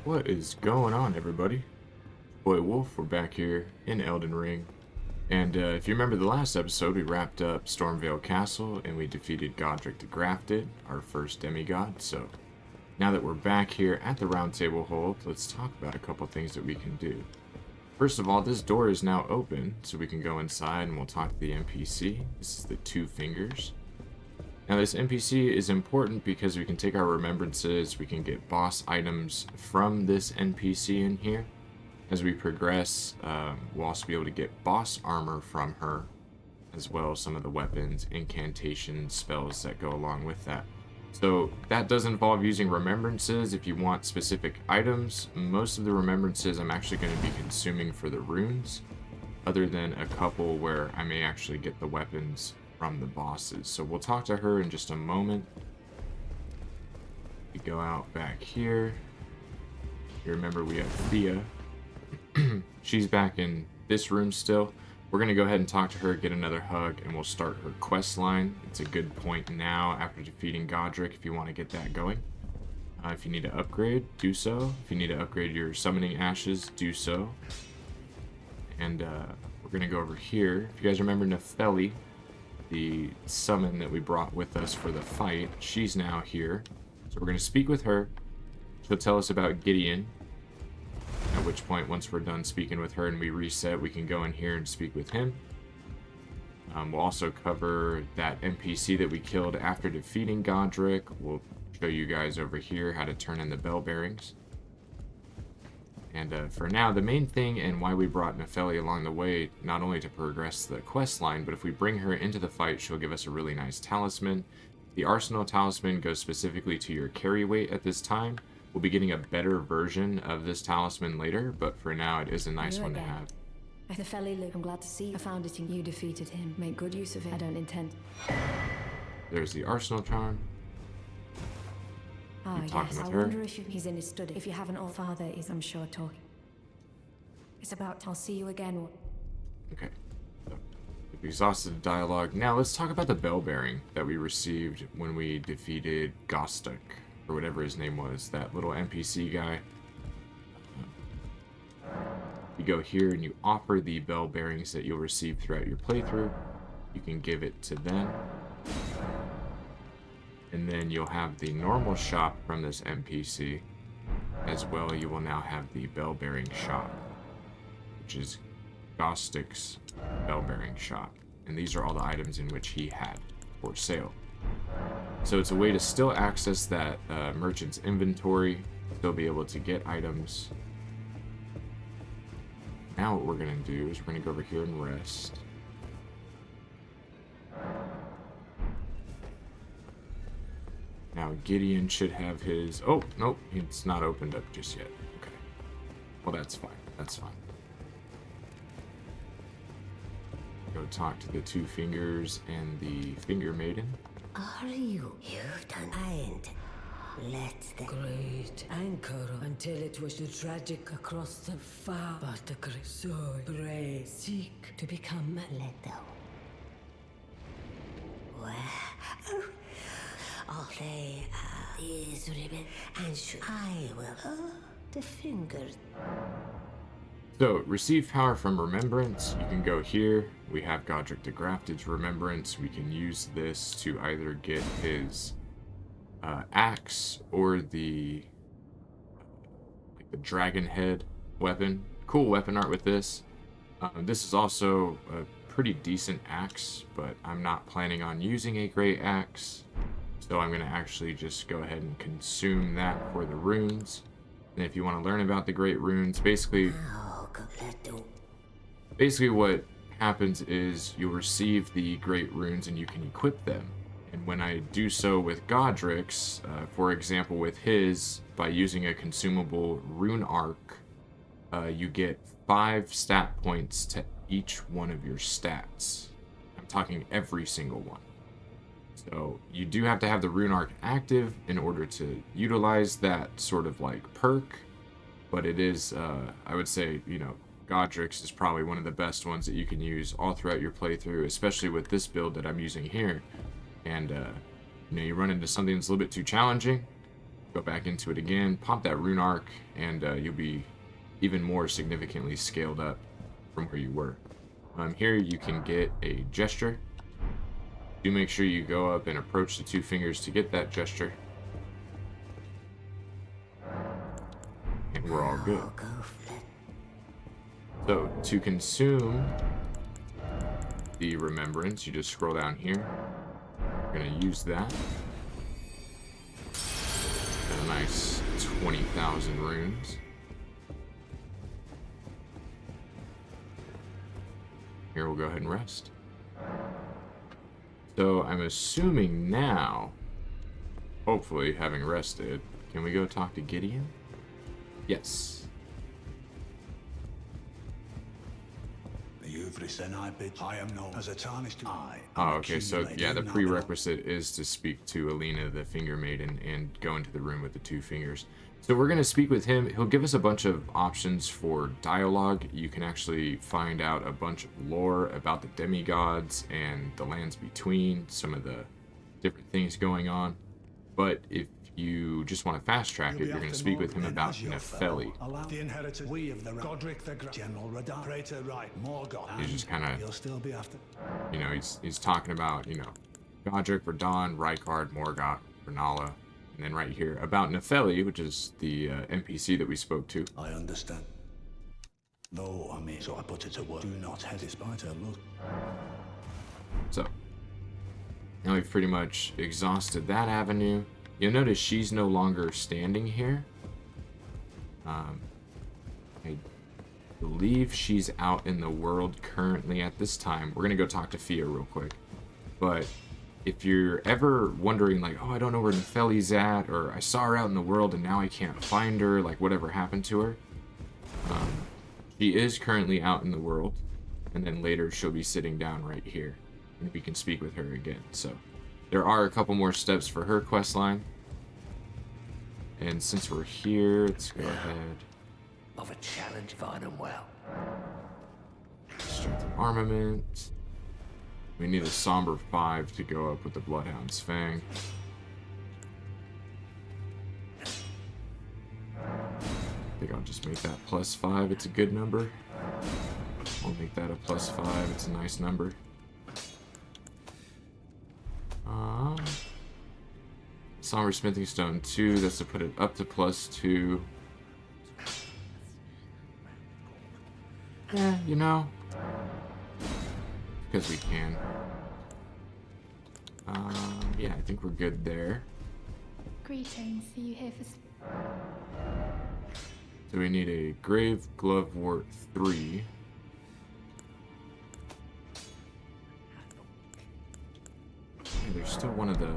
What is going on, everybody? Boy Wolf, we're back here in Elden Ring. And if you remember the last episode, we wrapped up Stormvale Castle and we defeated Godric the Grafted, our first demigod. So now that we're back here at the Round Table Hold, let's talk about a couple things that we can do. First of all, this door is now open, so we can go inside and we'll talk to the NPC. This is the Two Fingers. Now this NPC is important because we can take our remembrances, we can get boss items from this NPC in here. As we progress, we'll also be able to get boss armor from her, as well as some of the weapons, incantations, spells that go along with that. So that does involve using remembrances if you want specific items. Most of the remembrances I'm actually going to be consuming for the runes, other than a couple where I may actually get the weapons from the bosses. So we'll talk to her in just a moment. We go out back here. You remember we have Thea. She's back in this room still. We're going to go ahead and talk to her, get another hug, and we'll start her quest line. It's a good point now after defeating Godric if you want to get that going. If you need to upgrade, do so. If you need to upgrade your summoning ashes, do so. And we're going to go over here. If you guys remember Nefeli, the summon that we brought with us for the fight, she's now here. So we're going to speak with her. She'll tell us about Gideon. At which point, once we're done speaking with her and we reset, we can go in here and speak with him. We'll also cover that NPC that we killed after defeating Godric. We'll show you guys over here how to turn in the bell bearings. And for now, the main thing and why we brought Nefeli along the way, not only to progress the quest line, but if we bring her into the fight, she'll give us a really nice talisman. The Arsenal talisman goes specifically to your carry weight at this time. We'll be getting a better version of this talisman later, but for now, it is a nice one to have. Nefeli, look, I'm glad to see you. I found it and you defeated him. Make good use of it. I don't intend. There's the Arsenal charm. Ah, talking yes. with I her. wonder if he's in his study. If you haven't, all father is, I'm sure, talking. It's about, I'll see you again. Okay. So, we've exhausted the dialogue. Now let's talk about the bell bearing that we received when we defeated Gostuk, or whatever his name was, that little NPC guy. You go here and you offer the bell bearings that you'll receive throughout your playthrough. You can give it to them. And then you'll have the normal shop from this NPC. As well, you will now have the bell bearing shop, which is Gostuk's bell bearing shop. And these are all the items in which he had for sale. So it's a way to still access that merchant's inventory, still be able to get items. Now what we're going to do is we're going to go over here and rest. Now Gideon should have his... Oh, nope, it's not opened up just yet. Okay. Well, that's fine. That's fine. Go talk to the Two Fingers and the Finger Maiden. Are you? You've done kind. Let the Great anchor until it was tragic across the far but the great so brave seek to become little. Well, all they is ribbon and I will. The fingers. So, receive power from remembrance. You can go here. We have Godric the Grafted's remembrance. We can use this to either get his axe or the dragon head weapon. Cool weapon art with this. This is also a pretty decent axe, but I'm not planning on using a great axe. So I'm going to actually just go ahead and consume that for the runes. And if you want to learn about the great runes, basically what happens is you'll receive the great runes and you can equip them. And when I do so with Godric's, for example with his, by using a consumable rune arc, you get 5 stat points to each one of your stats. I'm talking every single one. So you do have to have the rune arc active in order to utilize that sort of like perk. But it is, I would say, you know, Godric's is probably one of the best ones that you can use all throughout your playthrough, especially with this build that I'm using here. And, you know, you run into something that's a little bit too challenging, Go back into it again, pop that rune arc, and you'll be even more significantly scaled up from where you were. Here you can get a gesture. Do make sure you go up and approach the 2 fingers to get that gesture. And we're all good. So, to consume the remembrance, you just scroll down here. We're going to use that. Got a nice 20,000 runes. Here, we'll go ahead and rest. So, I'm assuming now, hopefully, having rested, can we go talk to Gideon? Yes. I am known as a tarnished eye. Oh, okay, so yeah, the prerequisite is to speak to Alina, the Finger Maiden, and go into the room with the 2 fingers. So we're going to speak with him. He'll give us a bunch of options for dialogue. You can actually find out a bunch of lore about the demigods and the lands between, some of the different things going on. But if you just want to fast track it, you're going to speak with him about Nefeli. The inheritors, we of the Godric the General Radar, Praetor Right, Morgoth. He's just kind of, You'll still be after. you know, he's talking about, you know, Godric, Radon, Rykard, Morgoth, Renala, and then right here about Nefeli, which is the NPC that we spoke to. I understand. No, I mean, so I put it to work. Do not hesitate despite her look. So, now we've pretty much exhausted that avenue. You'll notice she's no longer standing here. I believe she's out in the world currently at this time. We're going to go talk to Fia real quick. But if you're ever wondering, like, oh, I don't know where Nefeli's at, or I saw her out in the world and now I can't find her, like whatever happened to her, she is currently out in the world. And then later she'll be sitting down right here. And we can speak with her again. So there are a couple more steps for her quest line. And since we're here, let's go ahead. Of a challenge, fine and well. Strength of armament. We need a somber 5 to go up with the Bloodhound's Fang. I think I'll just make that +5. It's a good number. I'll make that a +5. It's a nice number. Somber Smithing Stone 2. That's to put it up to +2. Yeah, you know. Because we can. Yeah, I think we're good there. Greetings. Are you here for... So we need a Grave Glovewort 3. Yeah, there's still one of the...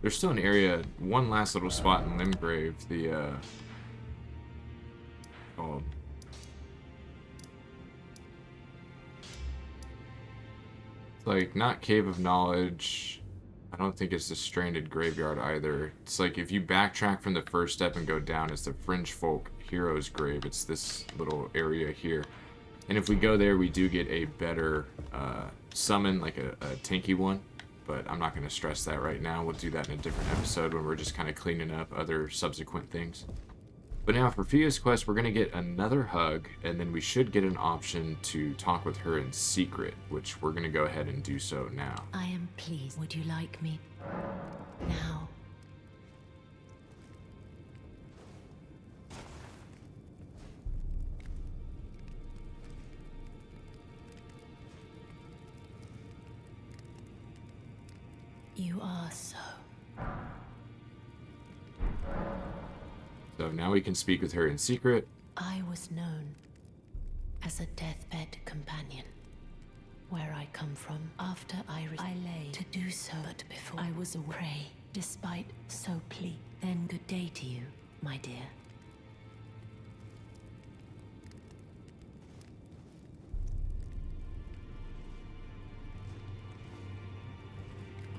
There's still an area, one last little spot in Limgrave, the, called... It's like, not Cave of Knowledge. I don't think it's the Stranded Graveyard either. It's like, if you backtrack from the first step and go down, it's the Fringe Folk Hero's Grave. It's this little area here. And if we go there, we do get a better summon, like a tanky one. But I'm not going to stress that right now. We'll do that in a different episode when we're just kind of cleaning up other subsequent things. But now for Fia's quest, we're going to get another hug, and then we should get an option to talk with her in secret, which we're going to go ahead and do so now. I am pleased. Would you like me now? You are so. So now we can speak with her in secret. I was known as a deathbed companion. Where I come from, after I lay to do so, but before I was a prey, despite so plea. Then good day to you, my dear.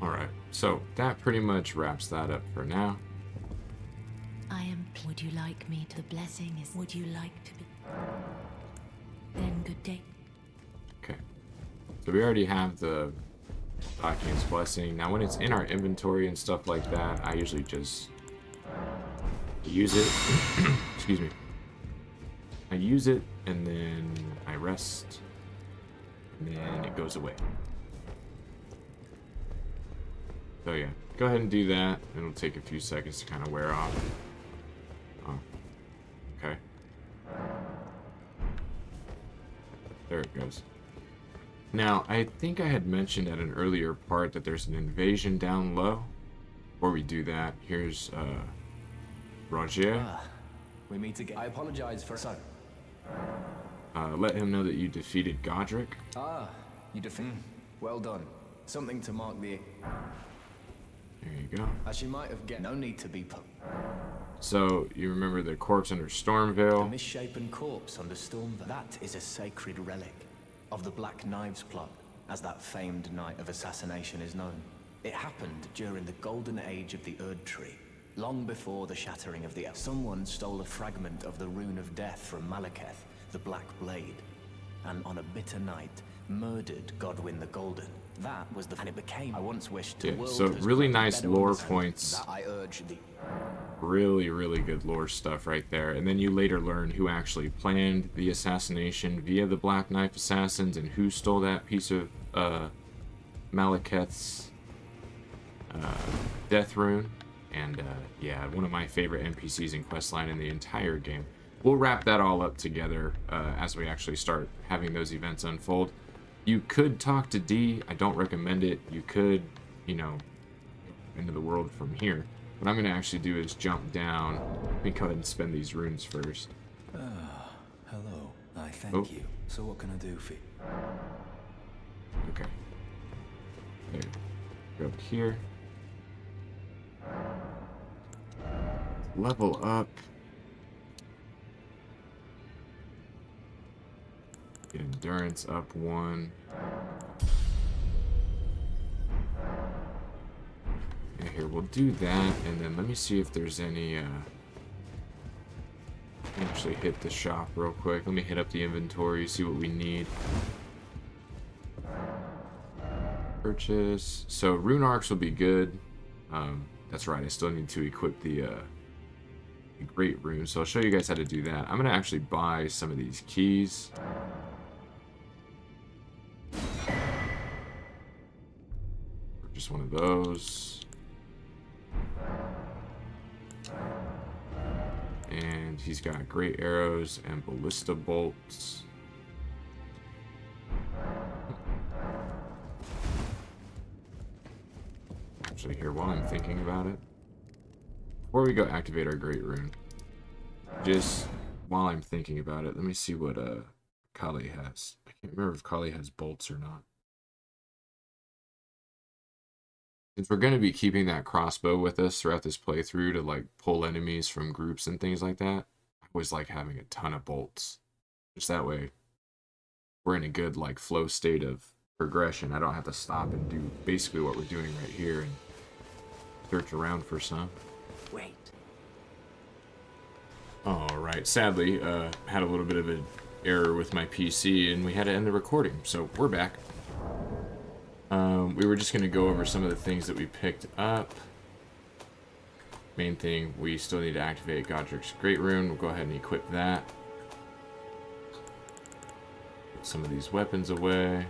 Alright, so that pretty much wraps that up for now. I am. Would you like me to? The blessing is. Would you like to be? Then good day. Okay. So we already have the Document's Blessing. Now when it's in our inventory and stuff like that, I usually just I use it. Excuse me. I use it, and then I rest, and then it goes away. So yeah, go ahead and do that. It'll take a few seconds to kind of wear off. Oh, okay. There it goes. Now, I think I had mentioned at an earlier part that there's an invasion down low. Before we do that, here's Roger. We meet again. I apologize for so. Let him know that you defeated Godric. You defeat. Well done. Something to mark the. There you go. As you might have guessed, no need to be put. So, you remember the corpse under The Stormvale? misshapen corpse under Stormvale. That is a sacred relic of the Black Knives plot, as that famed night of assassination is known. It happened during the golden age of the Erd Tree, long before the shattering of the Elf. Someone stole a fragment of the Rune of Death from Malekith, the Black Blade, and on a bitter night, murdered Godwyn the Golden. That was the... and it became... I once wished to... Yeah, so really nice lore points. That I urge the... Really, really good lore stuff right there. And then you later learn who actually planned the assassination via the Black Knife Assassins and who stole that piece of Malekith's death rune. And yeah, one of my favorite NPCs in questline in the entire game. We'll wrap that all up together as we actually start having those events unfold. You could talk to D. I don't recommend it. You could, you know, into the world from here. What I'm going to actually do is jump down. Let me go ahead and spend these runes first. Hello. I thank you. So what can I do for you? Okay. There. Go up here. Level up. Get endurance up 1. Yeah, here, we'll do that, and then let me see if there's any, actually hit the shop real quick. Let me hit up the inventory, see what we need. Purchase. So, rune arcs will be good. That's right, I still need to equip the great rune, so I'll show you guys how to do that. I'm going to actually buy some of these keys. Just one of those. And he's got great arrows and ballista bolts. Actually, here, while I'm thinking about it, before we go activate our great rune, just while I'm thinking about it, let me see what Kali has. I can't remember if Kali has bolts or not. Since we're going to be keeping that crossbow with us throughout this playthrough to like pull enemies from groups and things like that, I always like having a ton of bolts. Just that way we're in a good like flow state of progression. I don't have to stop and do basically what we're doing right here and search around for some. Wait. Alright, sadly, had a little bit of an error with my PC and we had to end the recording, so we're back. We were just going to go over some of the things that we picked up. Main thing, we still need to activate Godric's Great Rune. We'll go ahead and equip that. Put some of these weapons away.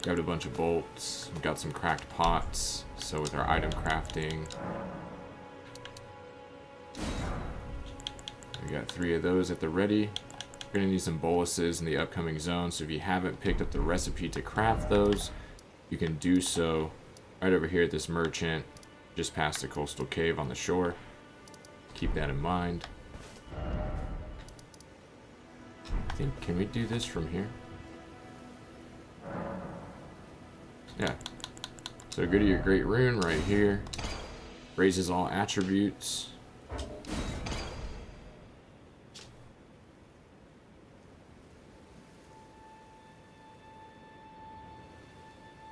Grabbed a bunch of bolts. We've got some cracked pots. So with our item crafting, we got 3 of those at the ready. We're going to need some boluses in the upcoming zone. So if you haven't picked up the recipe to craft those, you can do so right over here at this merchant, just past the coastal cave on the shore. Keep that in mind. I think, can we do this from here? Yeah. So go to your great rune right here. Raises all attributes.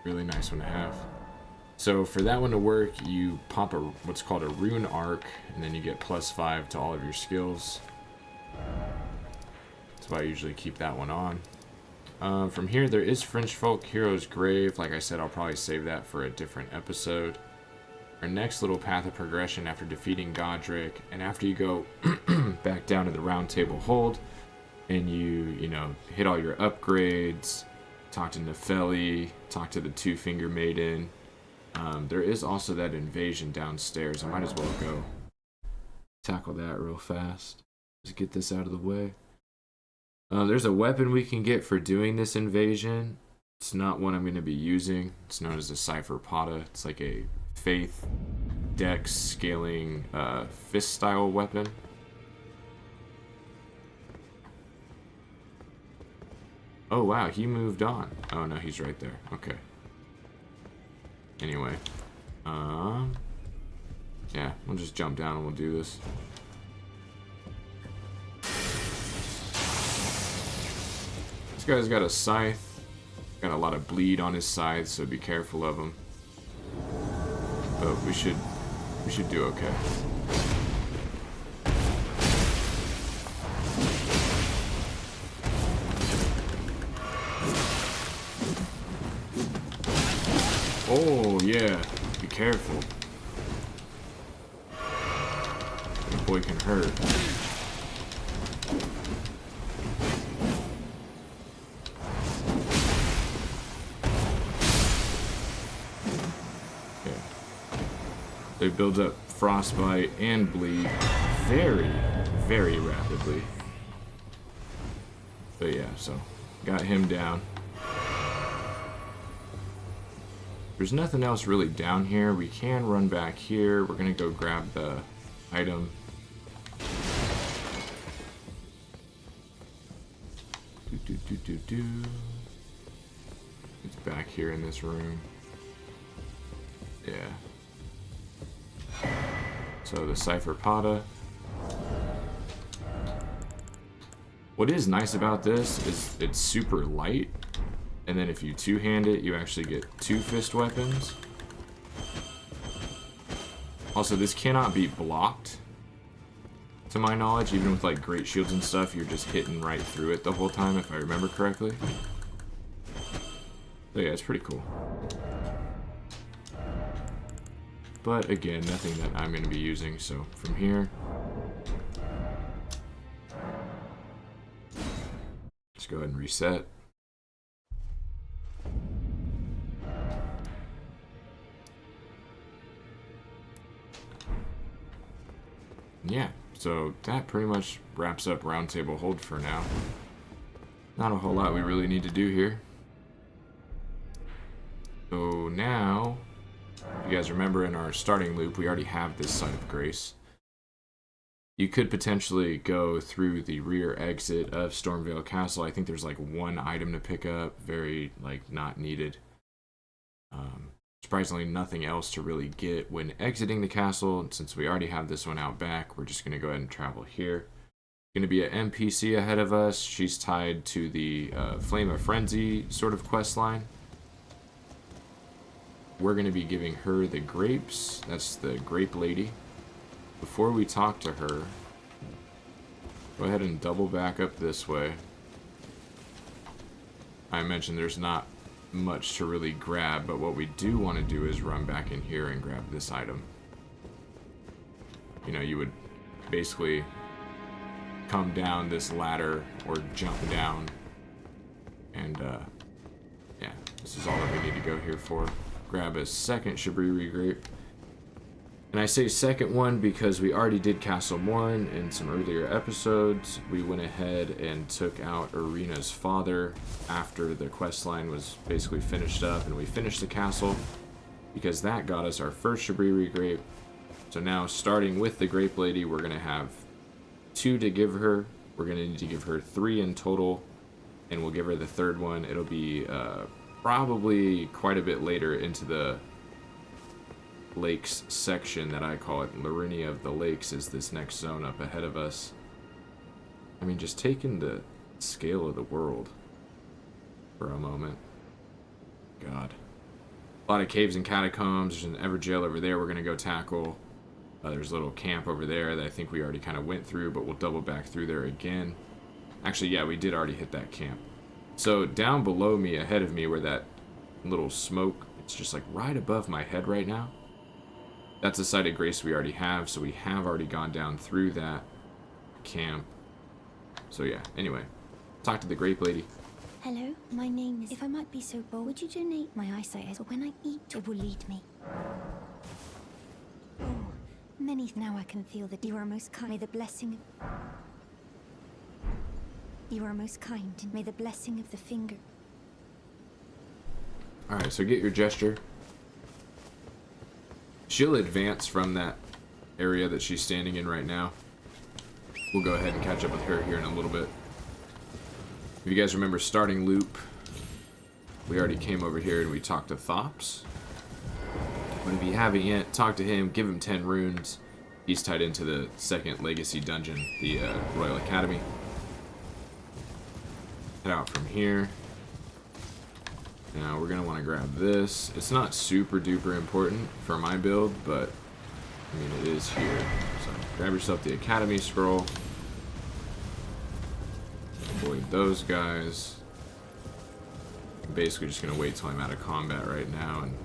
Really nice one to have. So for that one to work, you pop a what's called a rune arc, and then you get +5 to all of your skills. That's why I usually keep that one on. From here, there is French Folk Hero's Grave. Like I said, I'll probably save that for a different episode. our next little path of progression after defeating Godric, and after you go back down to the round table hold, and you know, hit all your upgrades, talk to Nefeli, talk to the Two-Finger Maiden. There is also that invasion downstairs. I might as well go tackle that real fast. Just get this out of the way. There's a weapon we can get for doing this invasion. It's not one I'm going to be using. It's known as a Cipher Pata. It's like a faith dex scaling fist style weapon. Oh wow, he moved on. Oh no, he's right there. Okay. Anyway. Yeah, we'll just jump down and we'll do this. This guy's got a scythe. Got a lot of bleed on his scythe, so be careful of him. But we should do okay. Oh yeah, be careful. That boy can hurt. They build up frostbite and bleed very, very rapidly. But yeah, so got him down. There's nothing else really down here. We can run back here. We're gonna go grab the item. It's back here in this room. Yeah. So the Cipher Pata. What is nice about this is it's super light, and then if you two-hand it, you actually get two fist weapons. Also, this cannot be blocked, to my knowledge. Even with like great shields and stuff, you're just hitting right through it the whole time, if I remember correctly. So yeah, it's pretty cool. But again, nothing that I'm going to be using. So from here, let's go ahead and reset. Yeah, so that pretty much wraps up Round Table Hold for now. Not a whole lot we really need to do here. So now, if you guys remember in our starting loop, we already have this Site of Grace. You could potentially go through the rear exit of Stormvale Castle. I think there's like one item to pick up, very like not needed. Surprisingly, nothing else to really get when exiting the castle. And since we already have this one out back, we're just going to go ahead and travel here. Going to be an NPC ahead of us. She's tied to the Flame of Frenzy sort of quest line. We're going to be giving her the grapes. That's the grape lady. Before we talk to her, go ahead and double back up this way. I mentioned there's not much to really grab, but what we do want to do is run back in here and grab this item. You know, you would basically come down this ladder or jump down, and yeah, this is all that we need to go here for. Grab a second Shabriri grape. And I say second one because we already did Castle Morn in some earlier episodes. We went ahead and took out Irina's father after the quest line was basically finished up, and we finished the castle because that got us our first Shabriri grape. So now, starting with the grape lady, we're going to have 2 to give her. We're going to need to give her 3 in total, and we'll give her the third one. It'll be probably quite a bit later into the lakes section that I call it. Liurnia of the Lakes is this next zone up ahead of us. I mean, just taking the scale of the world for a moment. God. A lot of caves and catacombs. There's an Everjail over there we're going to go tackle. There's a little camp over there that I think we already kind of went through, but we'll double back through there again. Actually, yeah, we did already hit that camp. So down below me, ahead of me, where that little smoke, it's just like right above my head right now. That's a site of grace we already have, so we have already gone down through that camp. So yeah, anyway, talk to the grape lady. Hello, my name is... If I might be so bold, would you donate my eyesight as when I eat, it will lead me? Oh, many... Now I can feel that you are most kind. May the blessing of... You are most kind, and may the blessing of the finger... Alright, so get your gesture. She'll advance from that area that she's standing in right now. We'll go ahead and catch up with her here in a little bit. If you guys remember starting loop, we already came over here and we talked to Thops. But if you haven't yet, talk to him, give him 10 runes. He's tied into the second legacy dungeon, the Royal Academy. Head out from here. Now we're going to want to grab this. It's not super duper important for my build, but I mean it is here. So grab yourself the Academy scroll. Avoid those guys. I'm basically just going to wait till I'm out of combat right now, and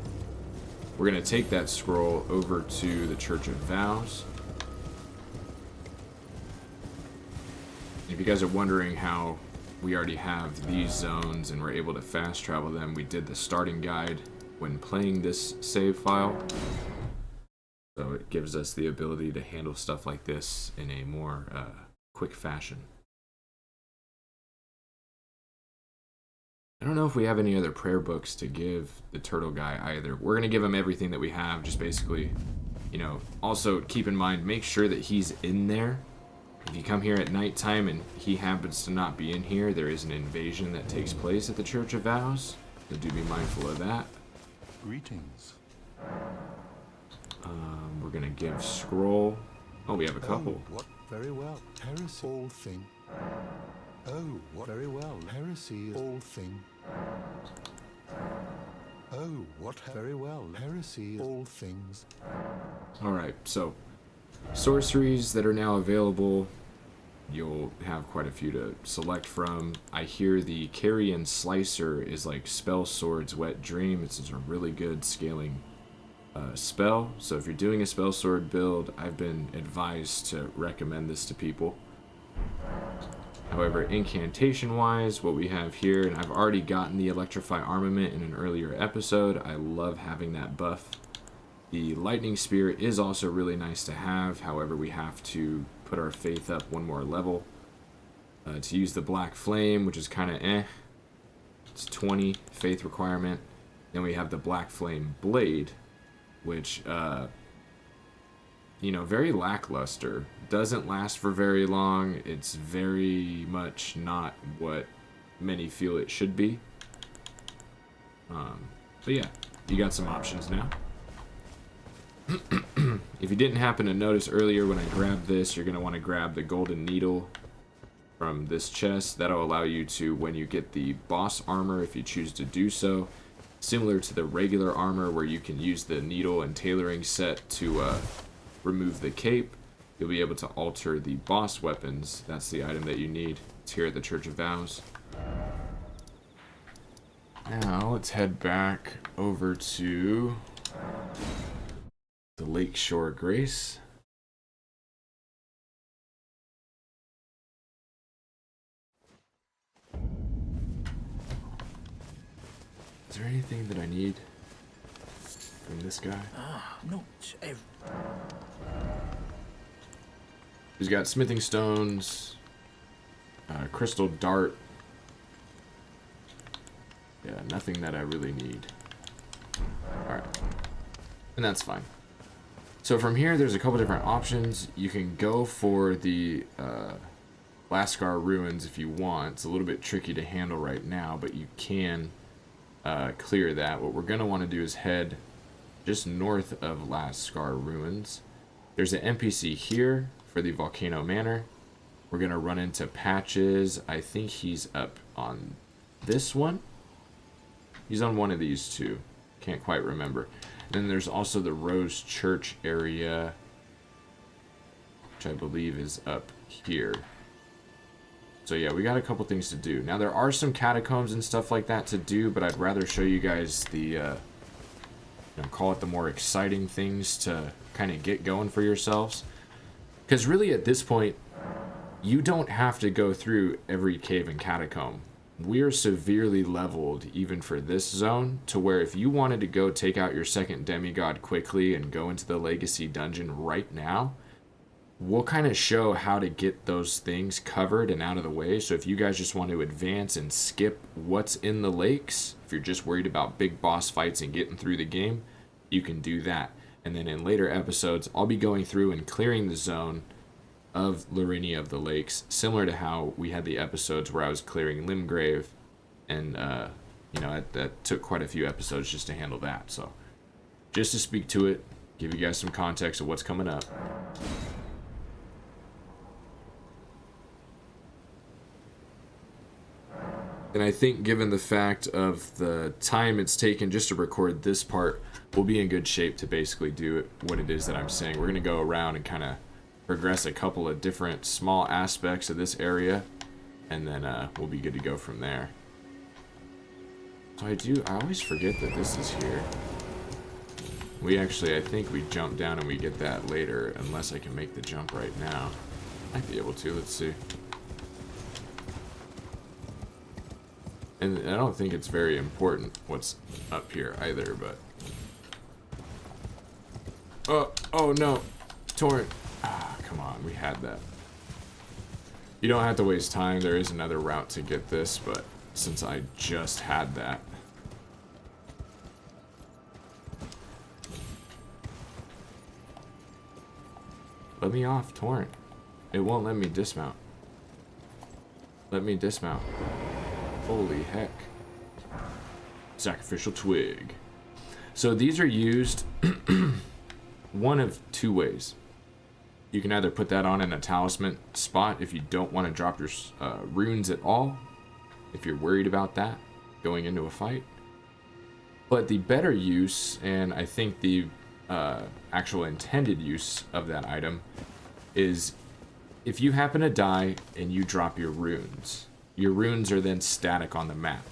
we're going to take that scroll over to the Church of Vows. If you guys are wondering how we already have these zones and we're able to fast travel them, we did the starting guide when playing this save file. So it gives us the ability to handle stuff like this in a more quick fashion. I don't know if we have any other prayer books to give the turtle guy either. We're going to give him everything that we have, just basically, you know. Also, keep in mind, make sure that he's in there. If you come here at nighttime and he happens to not be in here, there is an invasion that takes place at the Church of Vows. So do be mindful of that. Greetings. We're going to give scroll. Oh, we have a couple. Oh, what? Very well. Heresy. All thing. Oh, what? Very well. Heresy is all thing. Oh, what? Very well. Heresy is all things. Alright, so sorceries that are now available, you'll have quite a few to select from. I hear the Carrion Slicer is like Spell Sword's Wet Dream. It's a really good scaling spell. So if you're doing a Spell Sword build, I've been advised to recommend this to people. However, incantation-wise, what we have here, and I've already gotten the Electrify Armament in an earlier episode. I love having that buff. The Lightning Spear is also really nice to have. However, we have to put our faith up one more level. To use the Black Flame, which is kind of eh. It's 20 faith requirement. Then we have the Black Flame Blade, which, you know, very lackluster. Doesn't last for very long. It's very much not what many feel it should be. But yeah, you got some options now. If you didn't happen to notice earlier when I grabbed this, you're going to want to grab the golden needle from this chest. That'll allow you to, when you get the boss armor, if you choose to do so, similar to the regular armor where you can use the needle and tailoring set to remove the cape, you'll be able to alter the boss weapons. That's the item that you need. It's here at the Church of Vows. Now let's head back over to the Lakeshore Grace. Is there anything that I need from this guy? Not He's got smithing stones, crystal dart. Yeah, nothing that I really need. Alright. And that's fine. So from here, there's a couple different options. You can go for the Lascar Ruins if you want. It's a little bit tricky to handle right now, but you can clear that. What we're going to want to do is head just north of Lascar Ruins. There's an NPC here for the Volcano Manor. We're going to run into Patches. I think he's up on this one. He's on one of these two. Can't quite remember. And then there's also the Rose Church area, which I believe is up here. So yeah, we got a couple things to do. Now there are some catacombs and stuff like that to do, but I'd rather show you guys the call it the more exciting things to kind of get going for yourselves. Because really at this point, you don't have to go through every cave and catacomb. We are severely leveled even for this zone, to where if you wanted to go take out your second demigod quickly and go into the legacy dungeon right now, we'll kind of show how to get those things covered and out of the way. So if you guys just want to advance and skip what's in the lakes, if you're just worried about big boss fights and getting through the game, you can do that. And then in later episodes, I'll be going through and clearing the zone of Liurnia of the Lakes, similar to how we had the episodes where I was clearing Limgrave, and that took quite a few episodes just to handle that. So just to speak to it, give you guys some context of what's coming up. And I think given the fact of the time it's taken just to record this part, we'll be in good shape to basically do what it is that I'm saying. We're going to go around and kind of progress a couple of different small aspects of this area, and then we'll be good to go from there. So I always forget that this is here. I think we jump down and we get that later, unless I can make the jump right now. Might be able to, let's see. And I don't think it's very important what's up here either, but... Oh no! Torrent! Ah, come on, we had that. You don't have to waste time, there is another route to get this, but since I just had that... Let me off, Torrent. It won't let me dismount. Let me dismount. Holy heck. Sacrificial twig. So these are used one of two ways. You can either put that on in a talisman spot if you don't want to drop your runes at all, if you're worried about that going into a fight. But the better use, and I think the actual intended use of that item, is if you happen to die and you drop your runes are then static on the map.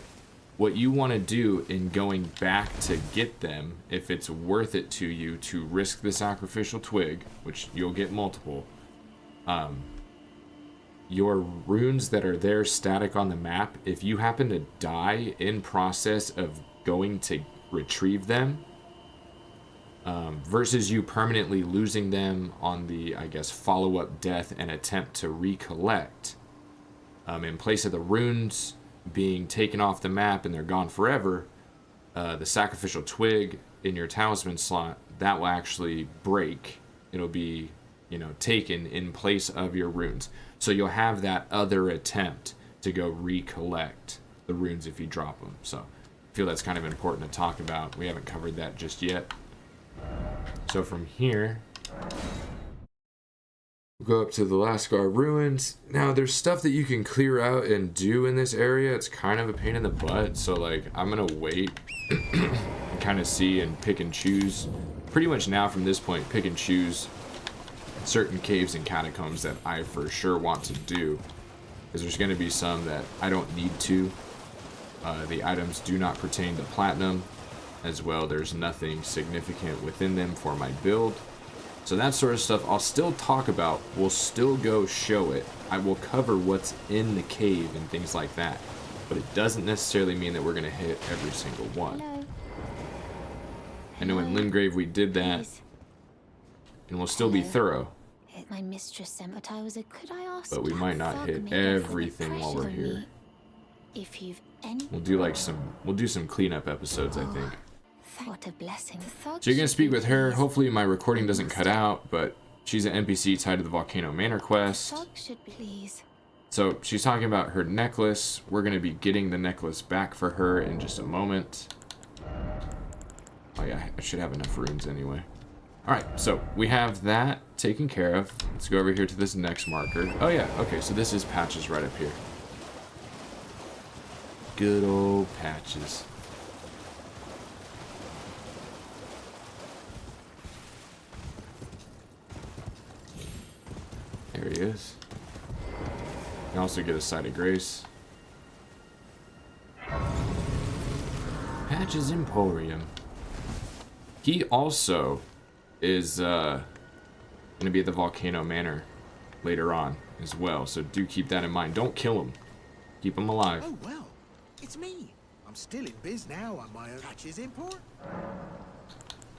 What you want to do in going back to get them, if it's worth it to you to risk the sacrificial twig, which you'll get multiple, your runes that are there static on the map, if you happen to die in process of going to retrieve them, versus you permanently losing them on the, I guess, follow-up death and attempt to recollect, in place of the runes being taken off the map and they're gone forever, the sacrificial twig in your talisman slot, that will actually break. It'll be, taken in place of your runes. So you'll have that other attempt to go recollect the runes if you drop them. So I feel that's kind of important to talk about. We haven't covered that just yet. So from here, we'll go up to the Lascar ruins. Now there's stuff that you can clear out and do in this area. It's kind of a pain in the butt, so I'm gonna wait and kind of see and pick and choose. Pretty much now from this point, pick and choose certain caves and catacombs that I for sure want to do, because there's gonna be some that I don't need to. The items do not pertain to platinum as well. There's nothing significant within them for my build. So that sort of stuff I'll still talk about. We'll still go show it. I will cover what's in the cave and things like that. But it doesn't necessarily mean that we're going to hit every single one. Hello. I know in Limgrave we did that. Please. And we'll still be thorough. My mistress sent, but could I ask? But we might not hit everything while we're here. If you've any, We'll do some cleanup episodes, I think. what a blessing. So you're gonna speak with her. Hopefully my recording doesn't cut out, but she's an NPC tied to the Volcano Manor quest. Please. So she's talking about her necklace. We're gonna be getting the necklace back for her in just a moment. Oh yeah, I should have enough runes anyway. Alright, so we have that taken care of. Let's go over here to this next marker. Oh yeah, okay, so this is Patches right up here. Good old Patches. There he is. You can also get a Sight of Grace. Patches Emporium. He also is going to be at the Volcano Manor later on as well, so do keep that in mind. Don't kill him. Keep him alive. Oh, well, it's me. I'm still in biz now on my own patches import.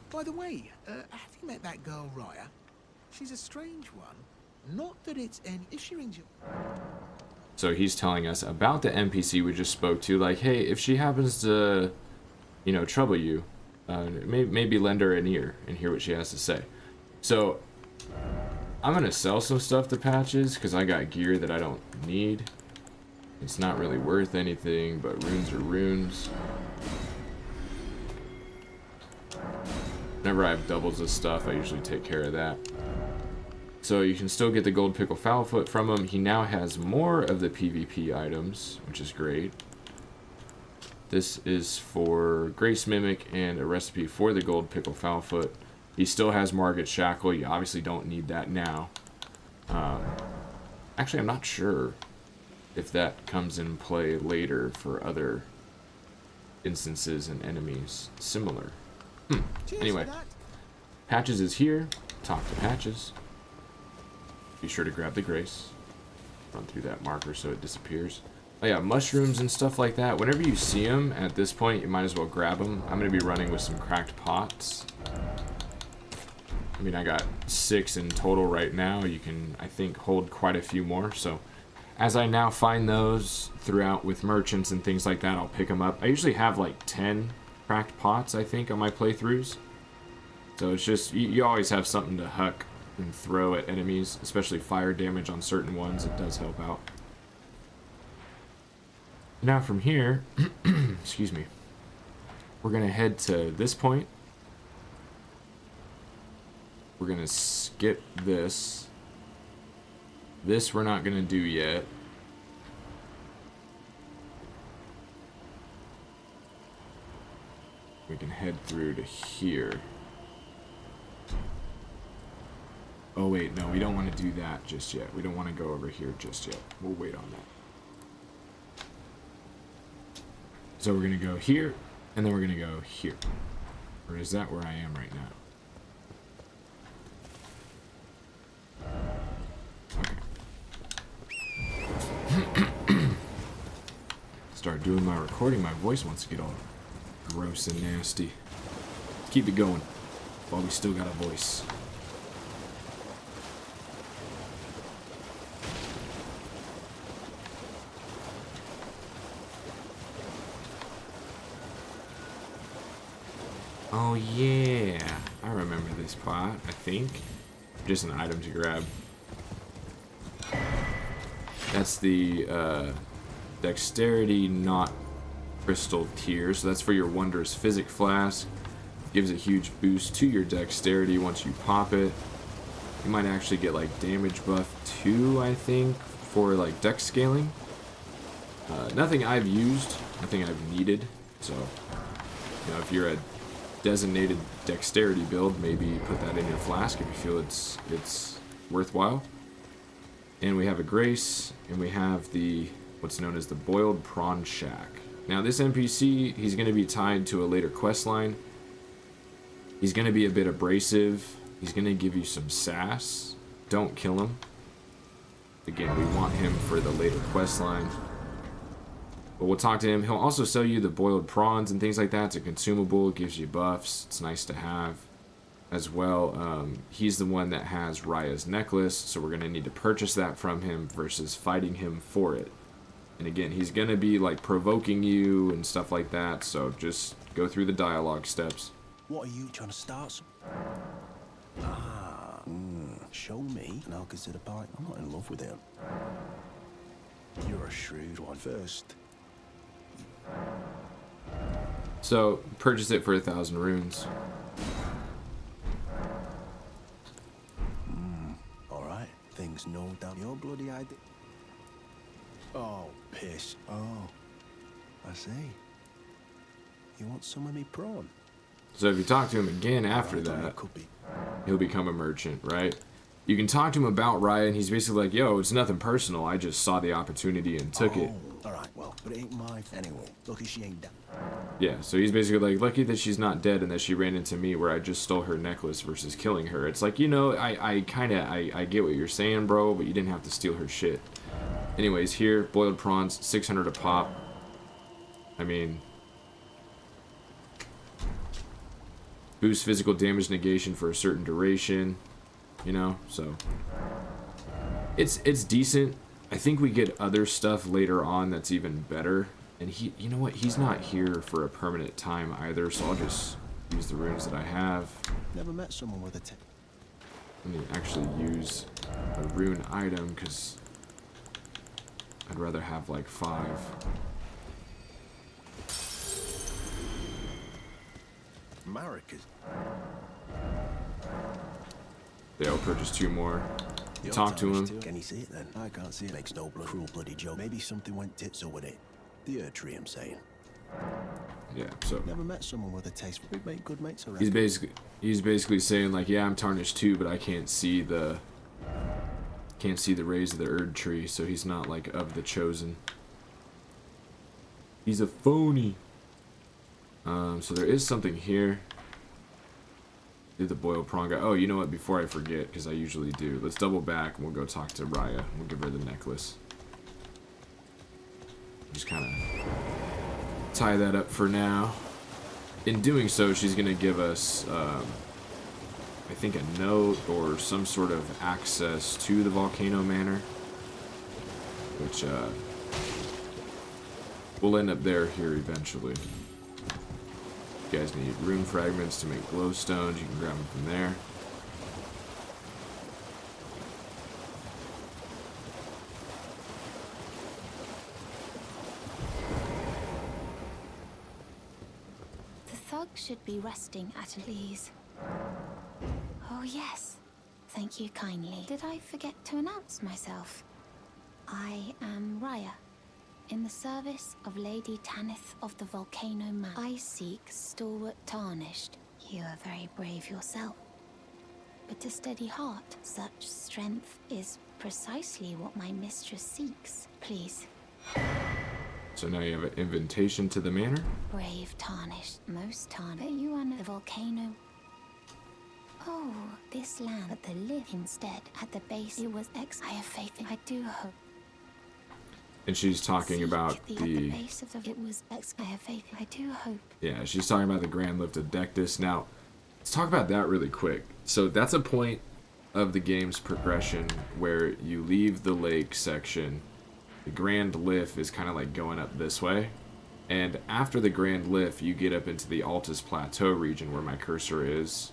By the way, have you met that girl, Raya? She's a strange one. Not that it's any... If she rings you... So he's telling us about the NPC we just spoke to, like, hey, if she happens to, you know, trouble you, maybe lend her an ear and hear what she has to say. So I'm going to sell some stuff to Patches because I got gear that I don't need. It's not really worth anything, but runes are runes. Whenever I have doubles of stuff, I usually take care of that. So you can still get the gold pickle foulfoot from him. He now has more of the PvP items, which is great. This is for Grace Mimic and a recipe for the gold pickle foulfoot. He still has Margit Shackle. You obviously don't need that now. Actually, I'm not sure if that comes in play later for other instances and enemies similar. Anyway, Patches is here. Talk to Patches. Be sure to grab the Grace. Run through that marker so it disappears. Oh yeah, mushrooms and stuff like that. Whenever you see them at this point, you might as well grab them. I'm going to be running with some cracked pots. I mean, I got 6 in total right now. You can, I think, hold quite a few more. So as I now find those throughout with merchants and things like that, I'll pick them up. I usually have like 10 cracked pots, I think, on my playthroughs. So it's just, you always have something to huck and throw at enemies, especially fire damage on certain ones. It does help out. Now from here, excuse me, we're going to head to this point. We're going to skip this. This we're not going to do yet. We can head through to here. Oh wait, no, we don't want to do that just yet. We don't want to go over here just yet. We'll wait on that. So we're going to go here, and then we're going to go here. Or is that where I am right now? Okay. Start doing my recording. My voice wants to get all gross and nasty. Keep it going while we still got a voice. Oh yeah, I remember this pot, I think. Just an item to grab. That's the dexterity not crystal tier, so that's for your wondrous physic flask. Gives a huge boost to your dexterity once you pop it. You might actually get like damage buff too, I think, for like dex scaling. Nothing I've used, nothing I've needed, so you know, if you're a designated dexterity build, maybe put that in your flask if you feel it's worthwhile. And we have a Grace, and we have the what's known as the Boiled Prawn Shack. Now this NPC, he's going to be tied to a later quest line. He's going to be a bit abrasive. He's going to give you some sass. Don't kill him. Again, we want him for the later quest line. But we'll talk to him. He'll also sell you the boiled prawns and things like that. It's a consumable. It gives you buffs. It's nice to have as well. He's the one that has Raya's necklace, so we're going to need to purchase that from him versus fighting him for it. And again, he's going to be like provoking you and stuff like that, so just go through the dialogue steps. What are you trying to start? Show me, and I'll consider buying. I'm not in love with him. You're a shrewd one. First. So, purchase it for 1,000 runes. Alright, things no doubt your bloody idea. Oh, piss. Oh, I see. You want some of me prawn? So if you talk to him again after that, he'll become a merchant, right? you can talk to him about Raya, and he's basically like, yo, it's nothing personal. I just saw the opportunity and took it. Alright, well, but it ain't my anyway. Lucky she ain't dead. Yeah, so he's basically like, lucky that she's not dead and that she ran into me where I just stole her necklace versus killing her. It's like, you know, I get what you're saying, bro, but you didn't have to steal her shit. Anyways, here, boiled prawns, 600 a pop. I mean, boost physical damage negation for a certain duration, you know, so it's decent. I think we get other stuff later on that's even better. And he, you know what, he's not here for a permanent time either, so I'll just use the runes that I have. Never met someone with a Let me actually use a rune item, because I'd rather have like 5. Maracas. Yeah, I'll purchase 2 more. Talk to him. Can you see it then? I can't see it. Makes no cruel bloody joke. Maybe something went tits with it. The Erd tree, I'm saying. Yeah, so never met someone with a taste. We make good mates around. He's basically saying like, yeah, I'm tarnished too, but I can't see the rays of the Erd tree, so he's not like of the chosen. He's a phony. So there is something here. Did the boiled prawn guy? Oh, you know what? Before I forget, because I usually do, let's double back and we'll go talk to Raya. We'll give her the necklace. Just kind of tie that up for now. In doing so, she's going to give us, I think, a note or some sort of access to the Volcano Manor, which we'll end up here eventually. You guys need rune fragments to make glowstones. You can grab them from there. Should be resting at ease. Oh yes, thank you kindly. Did I forget to announce myself? I am Raya, in the service of Lady Tanith of the Volcano Man. I seek stalwart tarnished. You are very brave yourself, but a steady heart. Such strength is precisely what my mistress seeks. Please. So now you have an invitation to the manor? Brave tarnished, most tarnished. But you are the volcano. Oh, this land. But the live instead at the base. It was I have faith in. I do hope. And she's talking about the base of the. It was I have faith in. I do hope. Yeah, she's talking about the Grand Lift of Dectus. Now, let's talk about that really quick. So that's a point of the game's progression where you leave the lake section. The Grand Lift is kind of like going up this way, and after the Grand Lift you get up into the Altus Plateau region where my cursor is,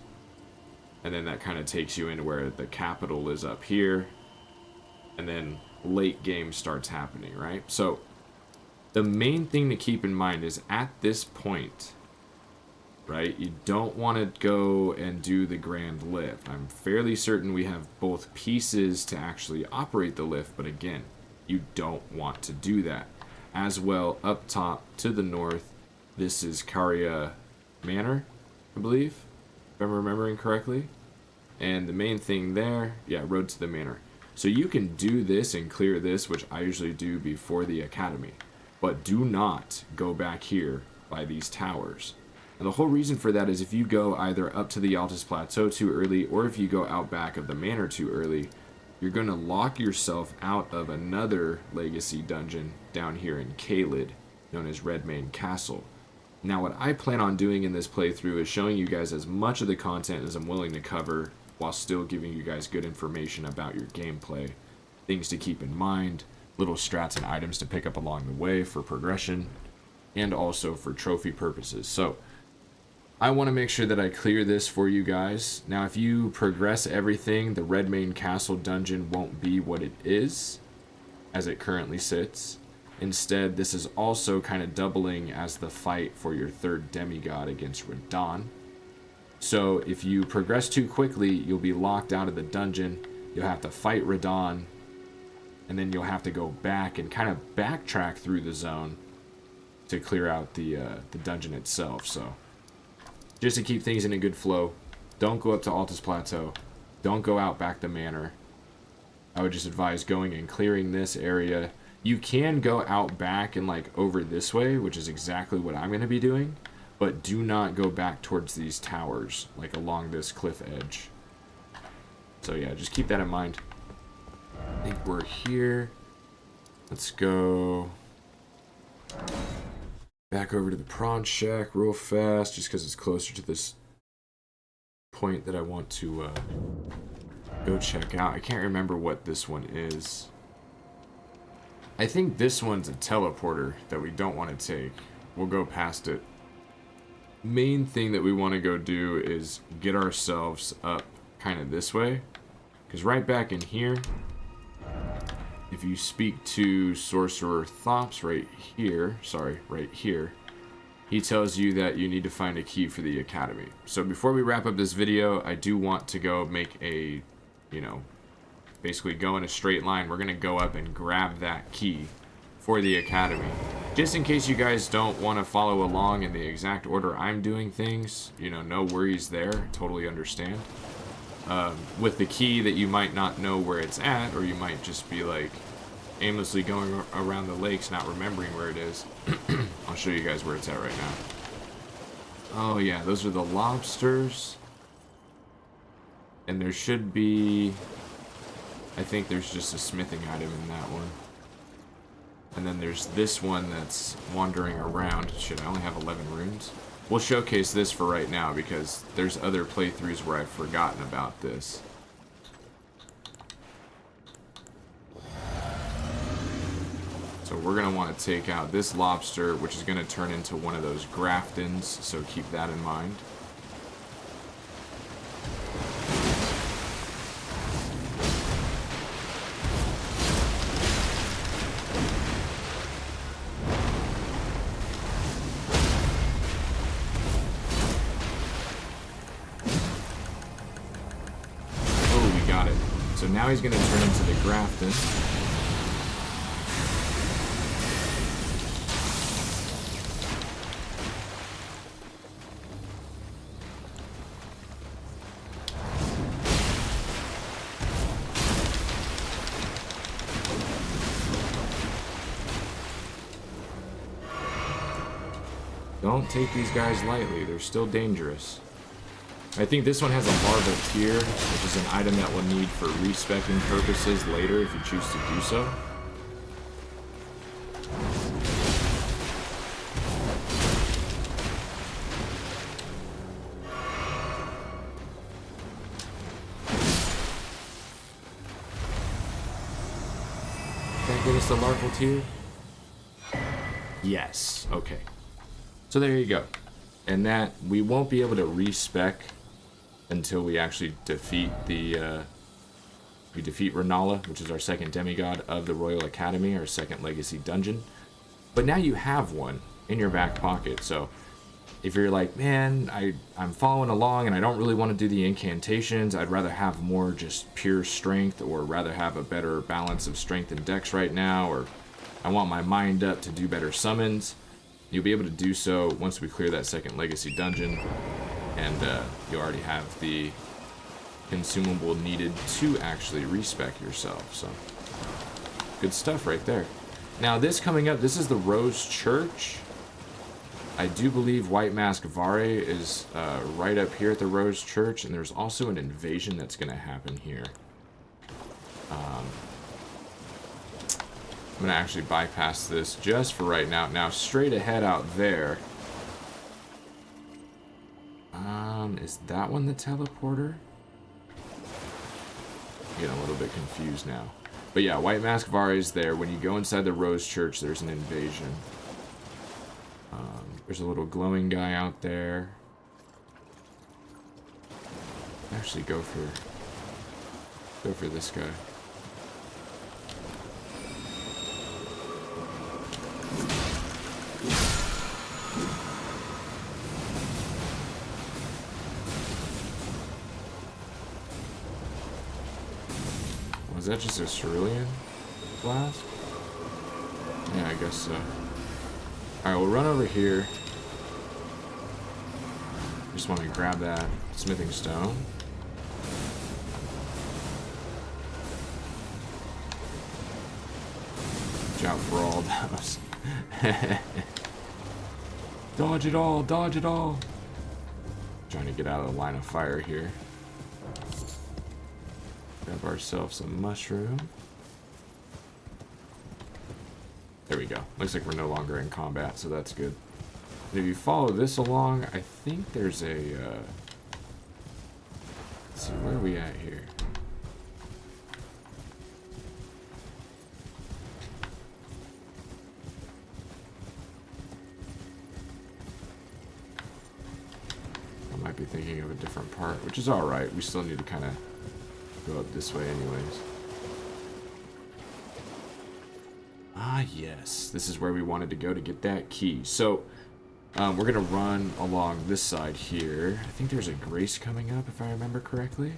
and then that kind of takes you into where the capital is up here, and then late game starts happening, right? So the main thing to keep in mind is at this point, right, you don't want to go and do the Grand Lift. I'm fairly certain we have both pieces to actually operate the lift, but again, you don't want to do that. As well, up top to the north, this is Caria Manor, I believe, if I'm remembering correctly. And the main thing there, yeah, road to the manor. So you can do this and clear this, which I usually do before the academy. But do not go back here by these towers. And the whole reason for that is if you go either up to the Altus Plateau too early, or if you go out back of the manor too early, you're going to lock yourself out of another legacy dungeon down here in Caelid, known as Redmane Castle. Now what I plan on doing in this playthrough is showing you guys as much of the content as I'm willing to cover, while still giving you guys good information about your gameplay, things to keep in mind, little strats and items to pick up along the way for progression, and also for trophy purposes. So I want to make sure that I clear this for you guys. Now, if you progress everything, the Redmane Castle dungeon won't be what it is, as it currently sits. Instead, this is also kind of doubling as the fight for your third demigod against Radahn. So, if you progress too quickly, you'll be locked out of the dungeon. You'll have to fight Radahn, and then you'll have to go back and kind of backtrack through the zone to clear out the dungeon itself. So, just to keep things in a good flow, don't go up to Altus Plateau. don't go out back the manor. I would just advise going and clearing this area. You can go out back and like over this way, which is exactly what I'm going to be doing, but do not go back towards these towers, like along this cliff edge. So yeah, just keep that in mind. I think we're here. Let's go back over to the prawn shack real fast, just because it's closer to this point that I want to go check out. I can't remember what this one is. I think this one's a teleporter that we don't want to take. We'll go past it. Main thing that we want to go do is get ourselves up kind of this way. Because right back in here, if you speak to Sorcerer Thops right here, he tells you that you need to find a key for the academy. So before we wrap up this video, I do want to go make a, you know, basically go in a straight line. We're going to go up and grab that key for the academy. Just in case you guys don't want to follow along in the exact order I'm doing things, you know, no worries there. Totally understand. With the key that you might not know where it's at, or you might just be like aimlessly going around the lakes not remembering where it is. I'll show you guys where it's at right now. Oh yeah, those are the lobsters. And there should be, I think there's just a smithing item in that one. And then there's this one that's wandering around. Shit, I only have 11 runes. We'll showcase this for right now because there's other playthroughs where I've forgotten about this. So we're going to want to take out this lobster, which is going to turn into one of those Graftons, so keep that in mind. So now he's going to turn into the Grafton. Don't take these guys lightly, they're still dangerous. I think this one has a marble tier, which is an item that we'll need for respecking purposes later if you choose to do so. Can I get us the larval tier? Yes, okay. So there you go. And that, we won't be able to respec until we actually defeat the, we defeat Renala, which is our second demigod of the Royal Academy, our second legacy dungeon. But now you have one in your back pocket, so if you're like, man, I'm following along and I don't really want to do the incantations, I'd rather have more just pure strength, or rather have a better balance of strength and dex right now, or I want my mind up to do better summons, you'll be able to do so once we clear that second legacy dungeon, and you already have the consumable needed to actually respec yourself. So good stuff right there. Now this coming up, this is the Rose Church. I do believe White Mask Vare is right up here at the Rose Church, and there's also an invasion that's going to happen here. I'm going to actually bypass this just for right now. Now, straight ahead out there. Is that one the teleporter? I'm getting a little bit confused now. But yeah, White Mask Vare is there. When you go inside the Rose Church, there's an invasion. There's a little glowing guy out there. Actually, go for this guy. Was that just a cerulean blast? Yeah, I guess so. Alright, we'll run over here. Just want to grab that smithing stone. out for all those. Dodge it all, dodge it all. Trying to get out of the line of fire here. Grab ourselves a mushroom. There we go. Looks like we're no longer in combat, so that's good. And if you follow this along, I think there's a... let's see, where are we at here? I might be thinking of a different part, which is alright. We still need to kind of go up this way anyways. Ah, yes. This is where we wanted to go to get that key. So, we're going to run along this side here. I think there's a grace coming up, if I remember correctly.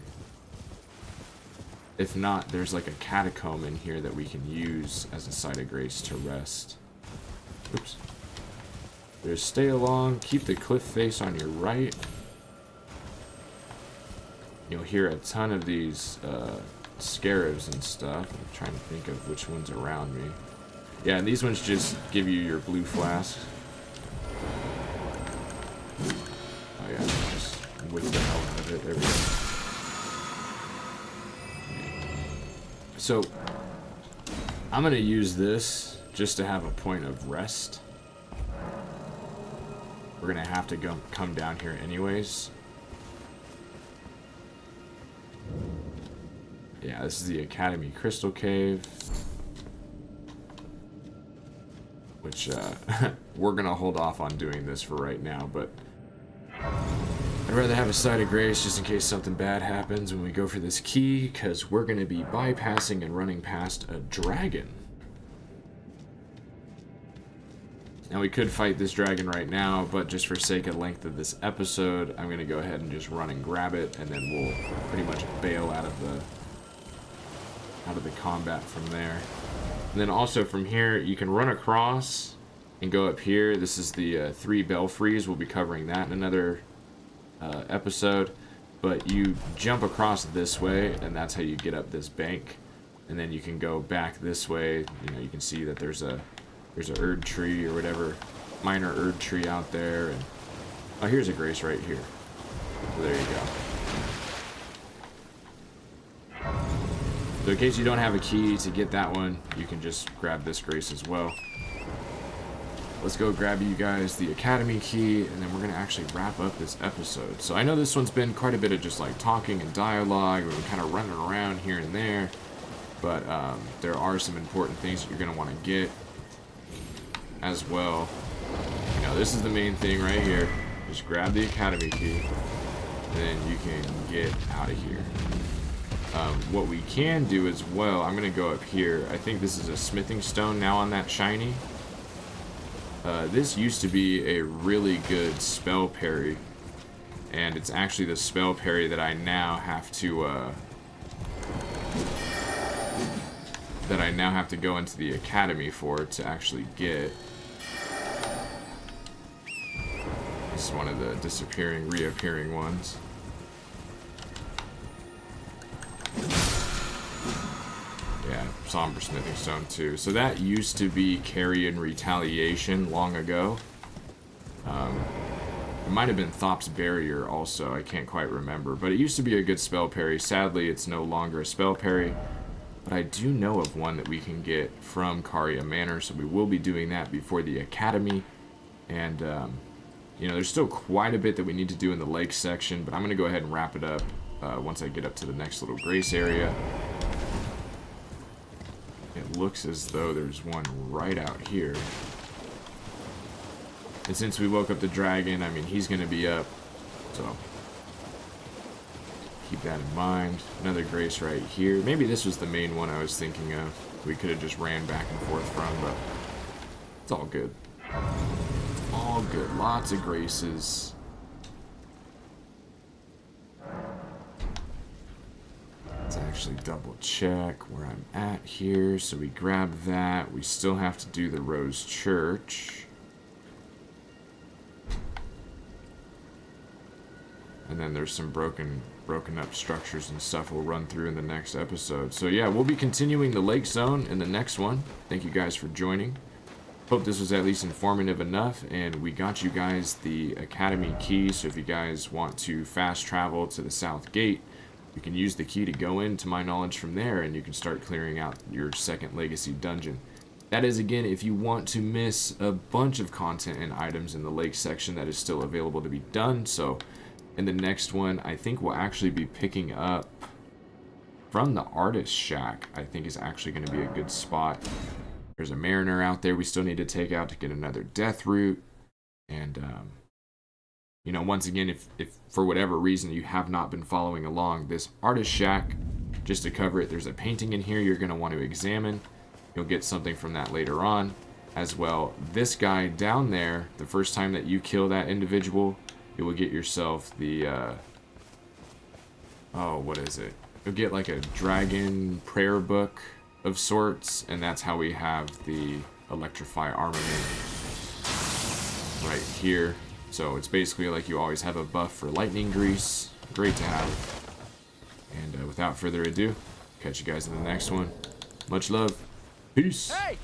If not, there's like a catacomb in here that we can use as a site of grace to rest. Oops. There's stay along, keep the cliff face on your right. You'll hear a ton of these scarabs and stuff. I'm trying to think of which one's around me. Yeah, and these ones just give you your blue flask. Oh yeah, just whip the hell out of it. There we go. So, I'm going to use this just to have a point of rest. We're going to have to come down here anyways. Yeah, this is the Academy Crystal Cave. Which, we're going to hold off on doing this for right now, but I'd rather have a site of grace just in case something bad happens when we go for this key, because we're going to be bypassing and running past a dragon. Now, we could fight this dragon right now, but just for sake of length of this episode, I'm going to go ahead and just run and grab it, and then we'll pretty much bail out of the combat from there. And then also from here, you can run across and go up here. This is the 3 belfries. We'll be covering that in another episode. But you jump across this way, and that's how you get up this bank. And then you can go back this way. You know, you can see that there's a Erd tree or whatever, minor Erd tree out there. And oh, here's a grace right here. So there you go. So in case you don't have a key to get that one, you can just grab this grace as well. Let's go grab you guys the Academy key, and then we're going to actually wrap up this episode. So I know this one's been quite a bit of just like talking and dialogue, and we're kind of running around here and there, but there are some important things that you're going to want to get as well. You know, this is the main thing right here. Just grab the Academy key, and then you can get out of here. What we can do as well, I'm going to go up here. I think this is a smithing stone now on that shiny. This used to be a really good spell parry, and it's actually the spell parry that I now have to go into the Academy for to actually get. This is one of the disappearing, reappearing ones. Yeah, Somber Smithing Stone too. So that used to be Carrion Retaliation long ago. It might have been Thop's Barrier also, I can't quite remember. But it used to be a good spell parry. Sadly, it's no longer a spell parry. But I do know of one that we can get from Caria Manor, so we will be doing that before the Academy. And, you know, there's still quite a bit that we need to do in the lake section, but I'm going to go ahead and wrap it up once I get up to the next little grace area. It looks as though there's one right out here. And since we woke up the dragon, I mean, he's going to be up. So, keep that in mind. Another grace right here. Maybe this was the main one I was thinking of. We could have just ran back and forth from, but it's all good. All good. Lots of graces. Let's actually double check where I'm at here. So we grab that. We still have to do the Rose Church. And then there's some broken broken up structures and stuff we'll run through in the next episode. So yeah, we'll be continuing the lake zone in the next one. Thank you guys for joining. Hope this was at least informative enough, and we got you guys the academy key, so if you guys want to fast travel to the south gate, you can use the key to go in, to my knowledge, from there, and you can start clearing out your second legacy dungeon. That is, again, if you want to miss a bunch of content and items in the lake section that is still available to be done. So in the next one, I think we'll actually be picking up from the artist shack. I think is actually going to be a good spot. There's a mariner out there we still need to take out to get another death root. And, you know, once again, if for whatever reason you have not been following along, this artist shack, just to cover it, there's a painting in here you're going to want to examine. You'll get something from that later on. As well, this guy down there, the first time that you kill that individual, you will get yourself the, oh, what is it? You'll get like a dragon prayer book of sorts, and that's how we have the electrify armament right here. So it's basically like you always have a buff for lightning grease. Great to have. And without further ado, catch you guys in the next one. Much love. Peace. Hey!